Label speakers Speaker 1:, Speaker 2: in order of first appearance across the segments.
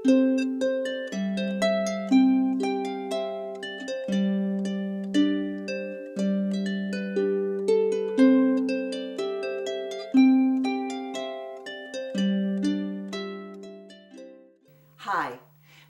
Speaker 1: Hi,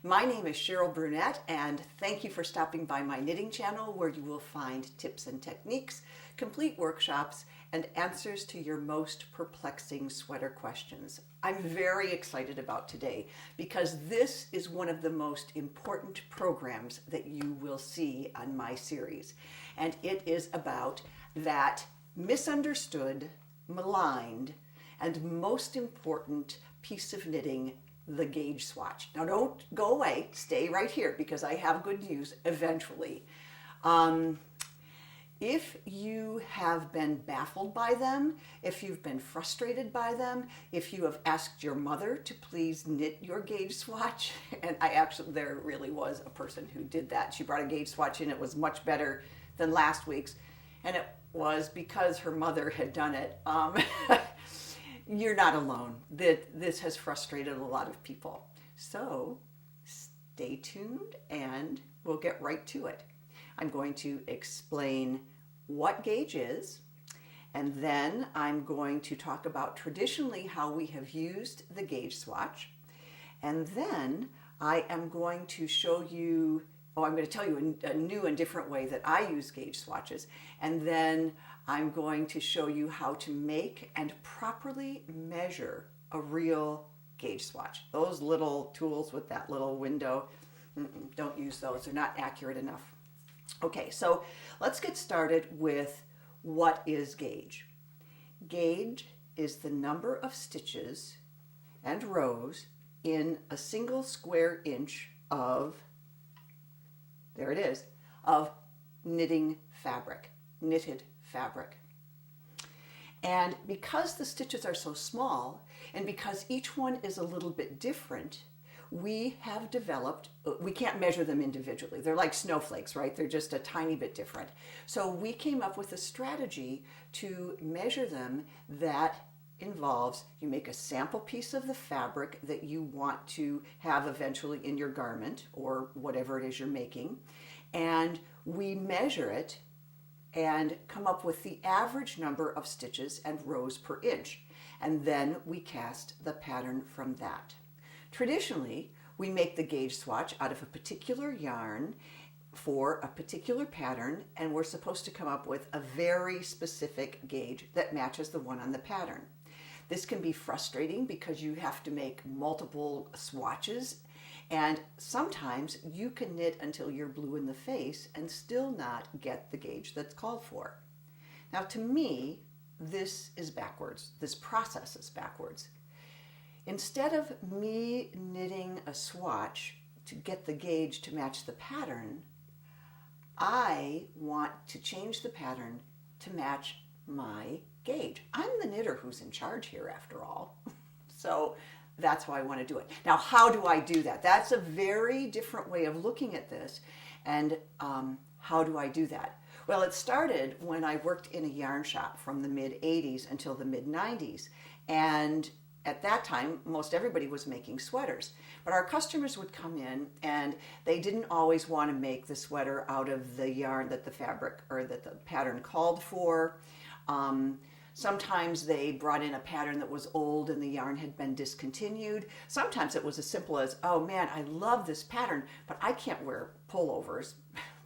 Speaker 1: my name is Cheryl Brunette, and thank you for stopping by my knitting channel, where you will find tips and techniques, complete workshops, and answers to your most perplexing sweater questions. I'm very excited about today because this is one of the most important programs that you will see on my series, and it is about that misunderstood, maligned, and most important piece of knitting, the gauge swatch. Now don't go away, stay right here because I have good news eventually. If you have been baffled by them, if you've been frustrated by them, if you have asked your mother to please knit your gauge swatch, and there really was a person who did that. She brought a gauge swatch in, it was much better than last week's, and it was because her mother had done it. You're not alone. This has frustrated a lot of people. So stay tuned and we'll get right to it. I'm going to explain what gauge is, and then I'm going to talk about traditionally how we have used the gauge swatch. And then I am going to show you, I'm going to tell you a new and different way that I use gauge swatches. And then I'm going to show you how to make and properly measure a real gauge swatch. Those little tools with that little window, don't use those. They're not accurate enough. Okay, so let's get started with what is gauge. Gauge is the number of stitches and rows in a single square inch of, there it is, of knitting fabric, knitted fabric. And because the stitches are so small, and because each one is a little bit different, we have developed, we can't measure them individually. They're like snowflakes, right? They're just a tiny bit different. So we came up with a strategy to measure them that involves, you make a sample piece of the fabric that you want to have eventually in your garment or whatever it is you're making, and we measure it and come up with the average number of stitches and rows per inch. And then we cast the pattern from that. Traditionally, we make the gauge swatch out of a particular yarn for a particular pattern, and we're supposed to come up with a very specific gauge that matches the one on the pattern. This can be frustrating because you have to make multiple swatches, and sometimes you can knit until you're blue in the face and still not get the gauge that's called for. Now, to me, this is backwards. This process is backwards. Instead of me knitting a swatch to get the gauge to match the pattern, I want to change the pattern to match my gauge. I'm the knitter who's in charge here, after all. So that's how I want to do it. Now, how do I do that? That's a very different way of looking at this. And how do I do that? Well, it started when I worked in a yarn shop from the mid-'80s until the mid-'90s. And at that time, most everybody was making sweaters. But our customers would come in and they didn't always want to make the sweater out of the yarn that the fabric or that the pattern called for. Sometimes they brought in a pattern that was old and the yarn had been discontinued. Sometimes it was as simple as, oh man, I love this pattern, but I can't wear pullovers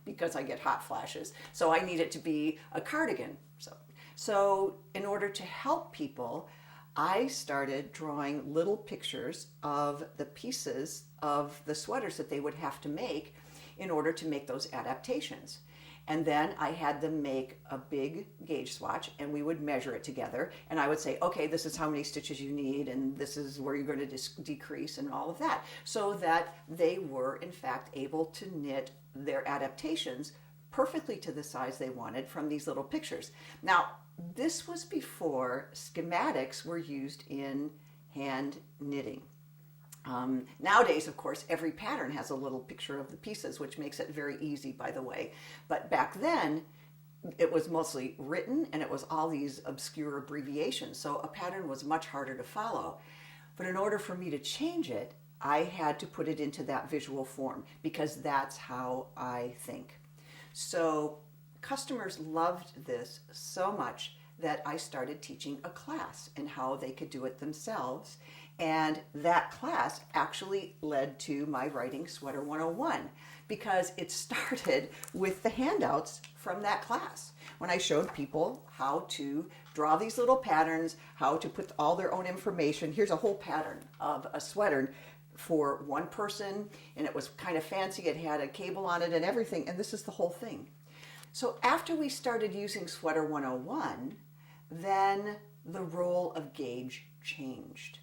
Speaker 1: because I get hot flashes. So I need it to be a cardigan. So in order to help people, I started drawing little pictures of the pieces of the sweaters that they would have to make in order to make those adaptations. And then I had them make a big gauge swatch and we would measure it together. And I would say, okay, this is how many stitches you need and this is where you're going to decrease and all of that. So that they were in fact able to knit their adaptations perfectly to the size they wanted from these little pictures. Now, this was before schematics were used in hand knitting. Nowadays, of course, every pattern has a little picture of the pieces, which makes it very easy, by the way. But back then, it was mostly written and it was all these obscure abbreviations. So a pattern was much harder to follow. But in order for me to change it, I had to put it into that visual form because that's how I think. So customers loved this so much that I started teaching a class in how they could do it themselves. And that class actually led to my writing Sweater 101 because it started with the handouts from that class when I showed people how to draw these little patterns, how to put all their own information. Here's a whole pattern of a sweater for one person, and it was kind of fancy. It had a cable on it and everything, and this is the whole thing. So after we started using Sweater 101, then the role of gauge changed.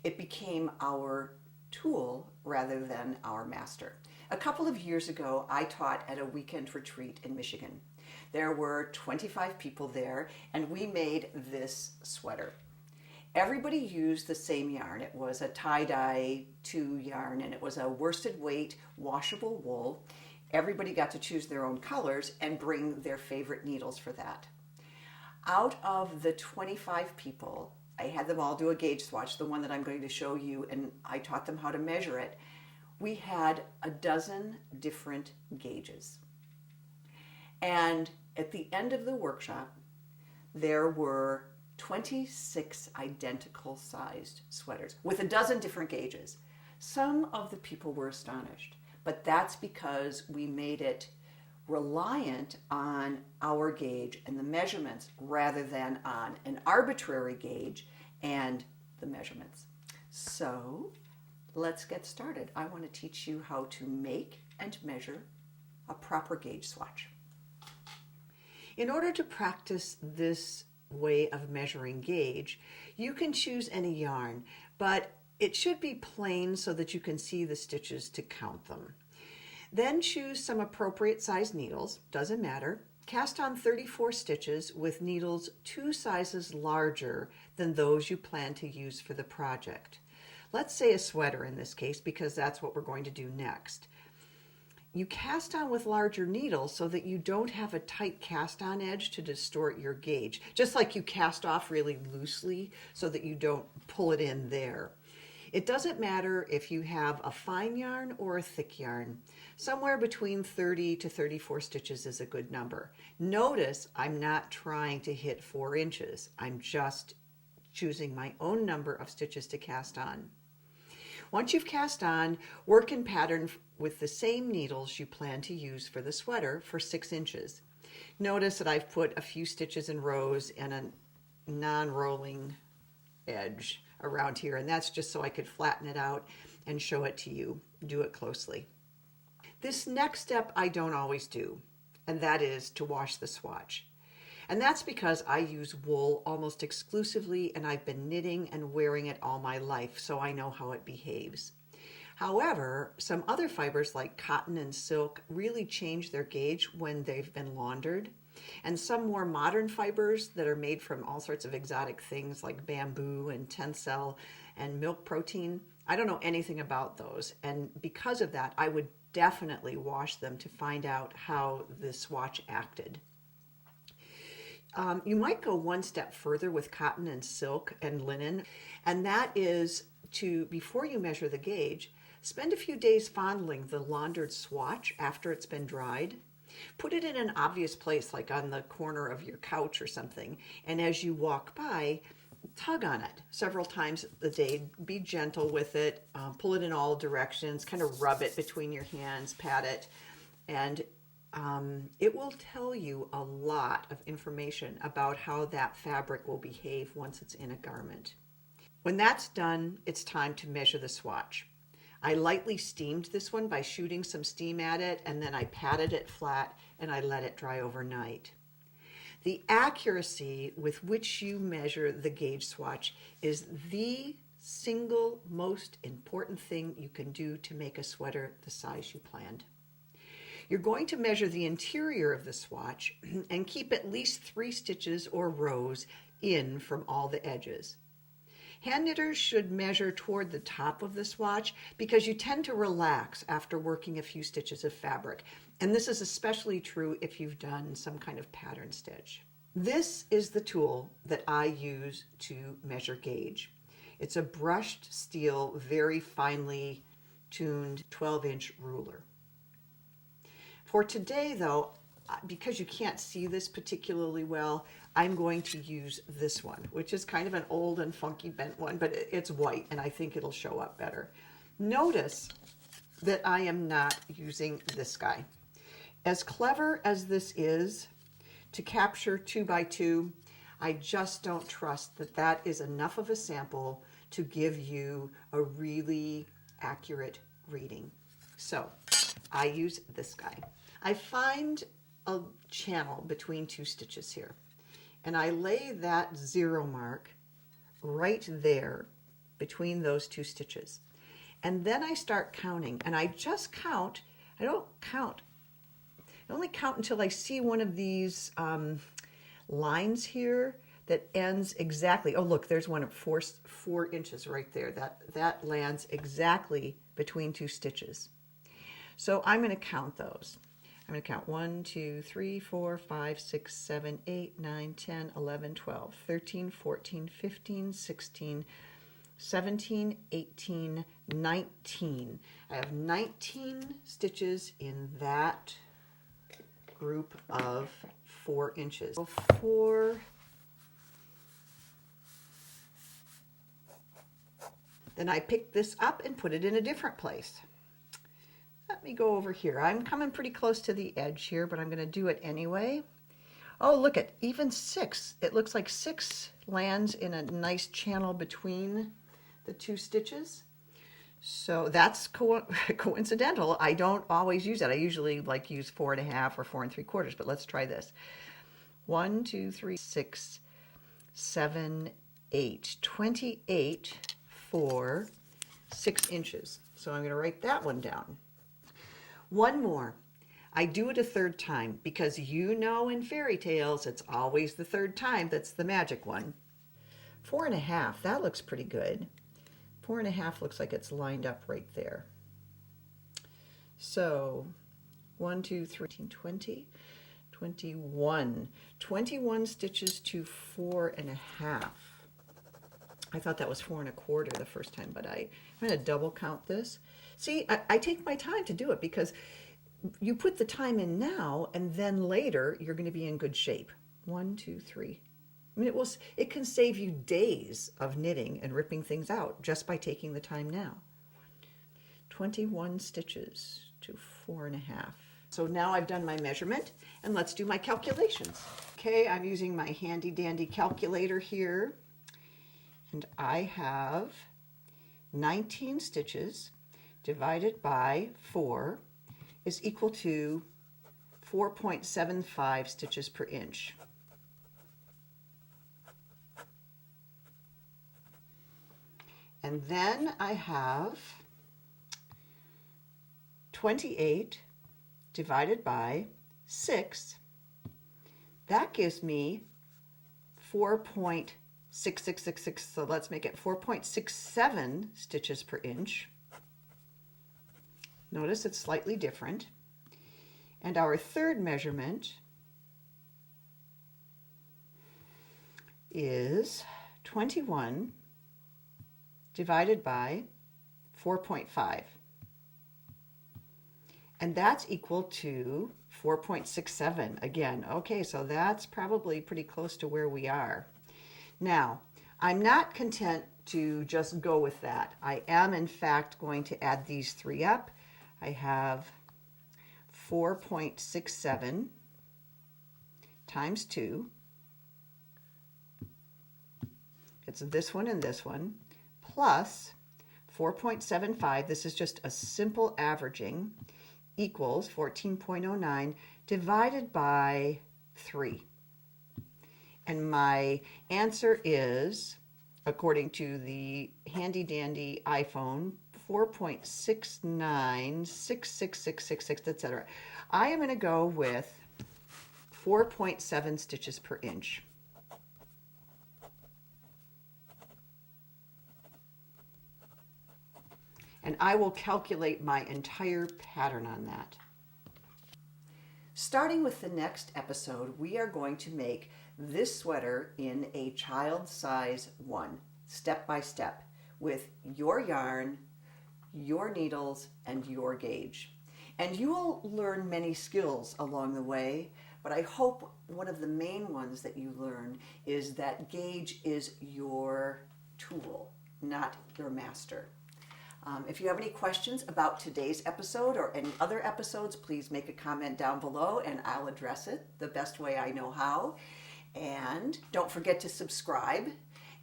Speaker 1: It became our tool rather than our master. A couple of years ago, I taught at a weekend retreat in Michigan. There were 25 people there, and we made this sweater. Everybody used the same yarn. It was a tie-dye 2 yarn, and it was a worsted weight washable wool. Everybody got to choose their own colors and bring their favorite needles for that. Out of the 25 people, I had them all do a gauge swatch, the one that I'm going to show you, and I taught them how to measure it. We had a dozen different gauges. And at the end of the workshop, there were 26 identical sized sweaters with a dozen different gauges. Some of the people were astonished, but that's because we made it reliant on our gauge and the measurements rather than on an arbitrary gauge and the measurements. So let's get started. I want to teach you how to make and measure a proper gauge swatch. In order to practice this way of measuring gauge, you can choose any yarn, but it should be plain so that you can see the stitches to count them. Then choose some appropriate size needles, doesn't matter. Cast on 34 stitches with needles 2 sizes larger than those you plan to use for the project. Let's say a sweater in this case because that's what we're going to do next. You cast on with larger needles so that you don't have a tight cast on edge to distort your gauge, just like you cast off really loosely so that you don't pull it in there. It doesn't matter if you have a fine yarn or a thick yarn. Somewhere between 30 to 34 stitches is a good number. Notice I'm not trying to hit 4 inches. I'm just choosing my own number of stitches to cast on. Once you've cast on, work in pattern with the same needles you plan to use for the sweater for 6 inches. Notice that I've put a few stitches in rows and a non-rolling edge around here, and that's just so I could flatten it out and show it to you. Do it closely. This next step I don't always do, and that is to wash the swatch. And that's because I use wool almost exclusively, and I've been knitting and wearing it all my life, so I know how it behaves. However, some other fibers like cotton and silk really change their gauge when they've been laundered. And some more modern fibers that are made from all sorts of exotic things like bamboo and tencel and milk protein, I don't know anything about those. And because of that, I would definitely wash them to find out how the swatch acted. You might go one step further with cotton and silk and linen, and that is to, before you measure the gauge, spend a few days fondling the laundered swatch after it's been dried. Put it in an obvious place, like on the corner of your couch or something, and as you walk by, tug on it several times a day. Be gentle with it, pull it in all directions, kind of rub it between your hands, pat it, and it will tell you a lot of information about how that fabric will behave once it's in a garment. When that's done, it's time to measure the swatch. I lightly steamed this one by shooting some steam at it, and then I patted it flat and I let it dry overnight. The accuracy with which you measure the gauge swatch is the single most important thing you can do to make a sweater the size you planned. You're going to measure the interior of the swatch and keep at least 3 stitches or rows in from all the edges. Hand knitters should measure toward the top of the swatch because you tend to relax after working a few stitches of fabric. And this is especially true if you've done some kind of pattern stitch. This is the tool that I use to measure gauge. It's a brushed steel, very finely tuned 12-inch ruler. For today, though, because you can't see this particularly well, I'm going to use this one, which is kind of an old and funky bent one, but it's white, and I think it'll show up better. Notice that I am not using this guy. As clever as this is to capture 2x2, I just don't trust that that is enough of a sample to give you a really accurate reading. So I use this guy. I find a channel between two stitches here, and I lay that 0 mark right there between those two stitches. And then I start counting, and I just count. I don't count. I only count until I see one of these lines here that ends exactly. Oh, look, there's one of 4 inches right there. That lands exactly between two stitches. So I'm going to count those. I'm going to count 1, 2, 3, 4, 5, 6, 7, 8, 9, 10, 11, 12, 13, 14, 15, 16, 17, 18, 19. I have 19 stitches in that group of 4 inches. So 4. Then I pick this up and put it in a different place. Let me go over here. I'm coming pretty close to the edge here, but I'm going to do it anyway. Oh, look at even 6. It looks like 6 lands in a nice channel between the two stitches. So that's coincidental. I don't always use that. I usually like use 4.5 or 4 3/4, but let's try this. 1, 2, 3, 6, 7, 8. 28 for 6 inches. So I'm going to write that one down. One more. I do it a 3rd time because you know in fairy tales it's always the 3rd time that's the magic one. 4.5, that looks pretty good. 4.5 looks like it's lined up right there. So 1, 2, 3, 20, 21. 21 stitches to 4.5. I thought that was 4 1/4 the first time, but I'm going to double count this. See, I take my time to do it because you put the time in now, and then later you're going to be in good shape. 1, 2, 3. I mean, it can save you days of knitting and ripping things out just by taking the time now. 21 stitches to 4.5. So now I've done my measurement, and let's do my calculations. Okay, I'm using my handy dandy calculator here, and I have 19 stitches divided by 4 is equal to 4.75 stitches per inch. And then I have 28 divided by 6. That gives me 4.6666. So let's make it 4.67 stitches per inch. Notice it's slightly different. And our 3rd measurement is 21 divided by 4.5. And that's equal to 4.67 again. Okay, so that's probably pretty close to where we are. Now, I'm not content to just go with that. I am, in fact, going to add these 3 up. I have 4.67 times 2. It's this one and this one, plus 4.75, this is just a simple averaging, equals 14.09 divided by 3. And my answer is, according to the handy dandy iPhone, 4.696666, etc. I am going to go with 4.7 stitches per inch. And I will calculate my entire pattern on that. Starting with the next episode, we are going to make this sweater in a child size 1, step by step. with your yarn, your needles, and your gauge. And you will learn many skills along the way, but I hope one of the main ones that you learn is that gauge is your tool, not your master. If you have any questions about today's episode or any other episodes, please make a comment down below and I'll address it the best way I know how. And don't forget to subscribe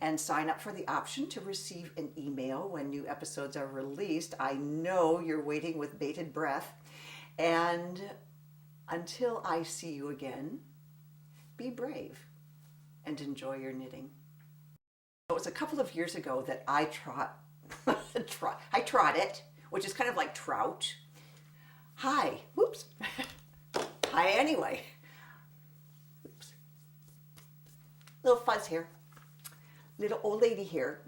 Speaker 1: and sign up for the option to receive an email when new episodes are released. I know you're waiting with bated breath. And until I see you again, be brave and enjoy your knitting. It was a couple of years ago that I trotted, which is kind of like trout. Hi, whoops. Hi anyway. Oops. Little fuzz here. Little old lady here.